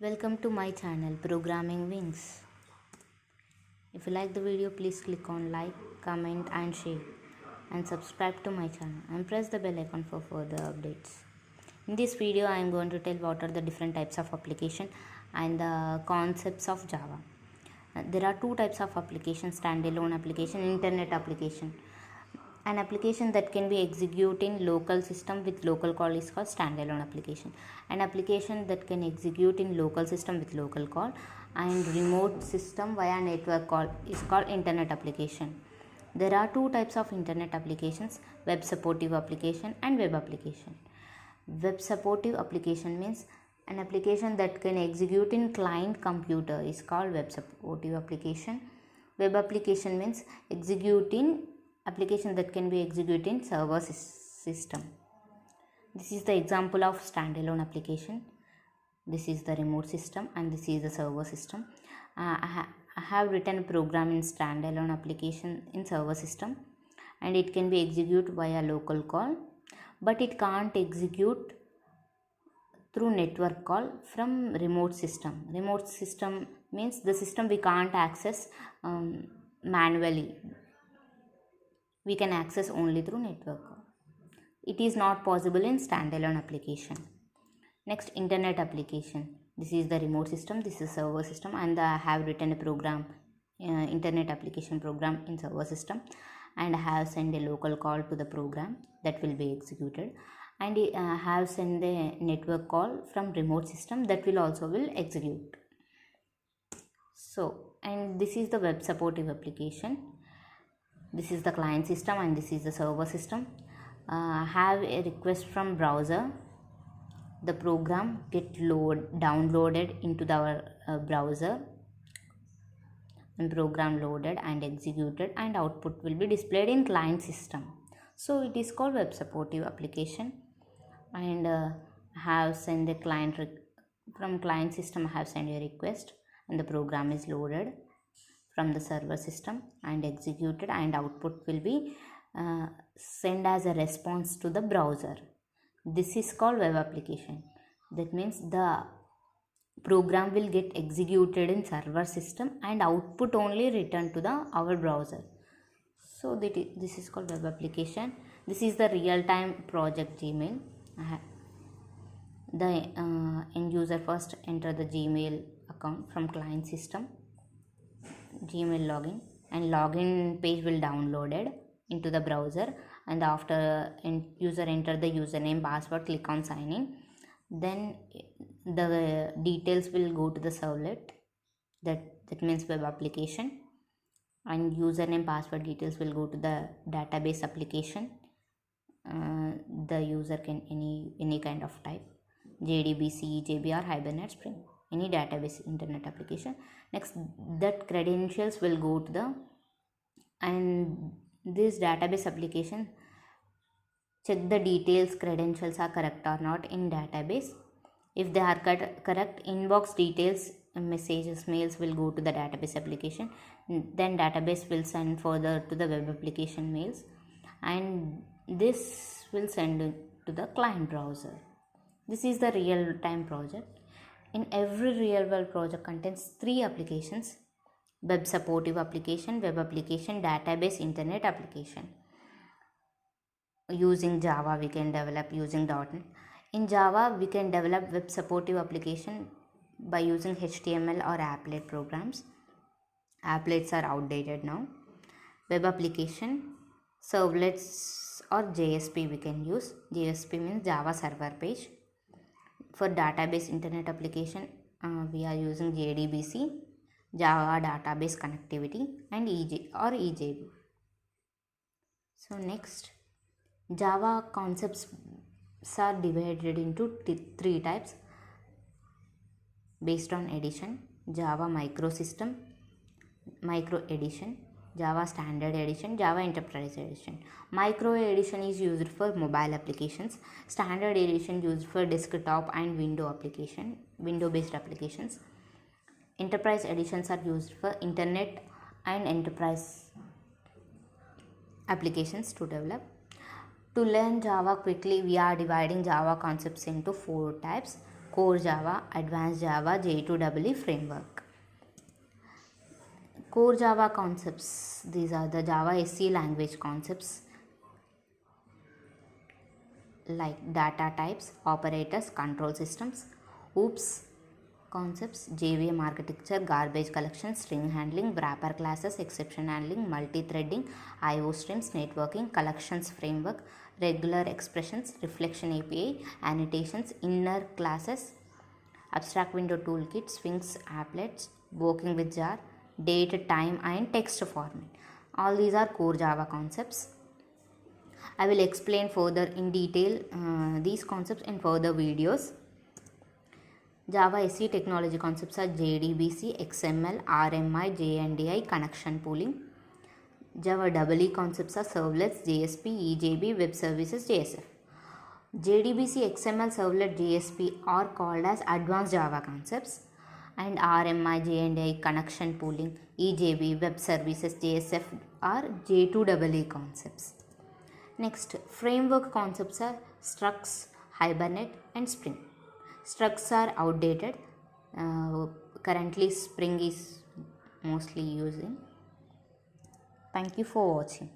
Welcome to my channel Programming Wings. If you like the video, please click on like, comment and share, and subscribe to my channel and press the bell icon for further updates. In this video I am going to tell what are the different types of application and the concepts of Java. There are two types of application: standalone application, internet application. An application that can be executed in local system with local call is called standalone application. An application that can execute in local system with local call and remote system via network call is called internet application. There are two types of internet applications: web supportive application and web application. Web supportive application means an application that can execute in client computer is called web supportive application. Web application means executing application that can be executed in server system. This is the example of standalone application. This is the remote system and this is the server system. I have written a program in standalone application in server system, and it can be executed via local call, but it can't execute through network call from remote system. Remote system means the system we can't access manually. We can access only through network call. It is not possible in standalone application. Next, internet application. This is the remote system, this is server system, and I have written a program, internet application program in server system, and I have sent a local call to the program that will be executed, and I have sent the network call from remote system that will also will execute. So, and this is the web supportive application. This is the client system and this is the server system. Have a request from browser. The program get downloaded into our browser, and program loaded and executed, and output will be displayed in client system. So it is called web supportive application. And have sent the client from client system. I have sent a request and the program is loaded from the server system and executed, and output will be sent as a response to the browser. This is called web application. That means the program will get executed in server system and output only returned to our browser. So this is called web application. This is the real-time project Gmail. The end user first enter the Gmail account from client system, Gmail login, and login page will downloaded into the browser, and after user enter the username, password, click on sign in, then the details will go to the servlet, that means web application, and username, password details will go to the database application. The user can any kind of type: JDBC, JBR, Hibernate, Spring, any database internet application. Next, that credentials will go to the, and this database application check the details credentials are correct or not in database. If they are correct, inbox details, messages, mails will go to the database application. Then database will send further to the web application mails, and this will send to the client browser. This is the real-time project. In every real-world project contains three applications: web supportive application, web application, database, internet application. Using Java we can develop using .NET. In Java we can develop web supportive application by using HTML or applet programs. Applets are outdated now. Web application, servlets or JSP we can use. JSP means Java server page. For database internet application, we are using JDBC, Java database connectivity, and EJB. So next, Java concepts are divided into three types based on edition: Java microsystem, micro edition, Java standard edition, Java enterprise edition. Micro edition is used for mobile applications. Standard edition used for desktop and window based applications. Enterprise editions are used for internet and enterprise applications to develop. To learn Java quickly, we are dividing Java concepts into four types: Core Java, Advanced Java, J2EE framework. Core Java concepts, these are the Java SE language concepts like data types, operators, control systems. OOPS concepts, JVM architecture, garbage collection, string handling, wrapper classes, exception handling, multi-threading, IO streams, networking, collections framework, regular expressions, reflection API, annotations, inner classes, abstract window toolkit, Sphinx applets, working with jar, date, time and text format. All these are core Java concepts. I will explain further in detail these concepts in further videos. Java SE technology concepts are JDBC, XML, RMI, JNDI, connection pooling. Java EE concepts are servlets, JSP, EJB, web services, JSF. JDBC, XML, servlet, JSP are called as advanced Java concepts, and RMI, JNDI, connection pooling, EJB, web services, JSF are J2EE concepts. Next, framework concepts are Structs, Hibernate and Spring. Structs are outdated. Currently Spring is mostly using. Thank you for watching.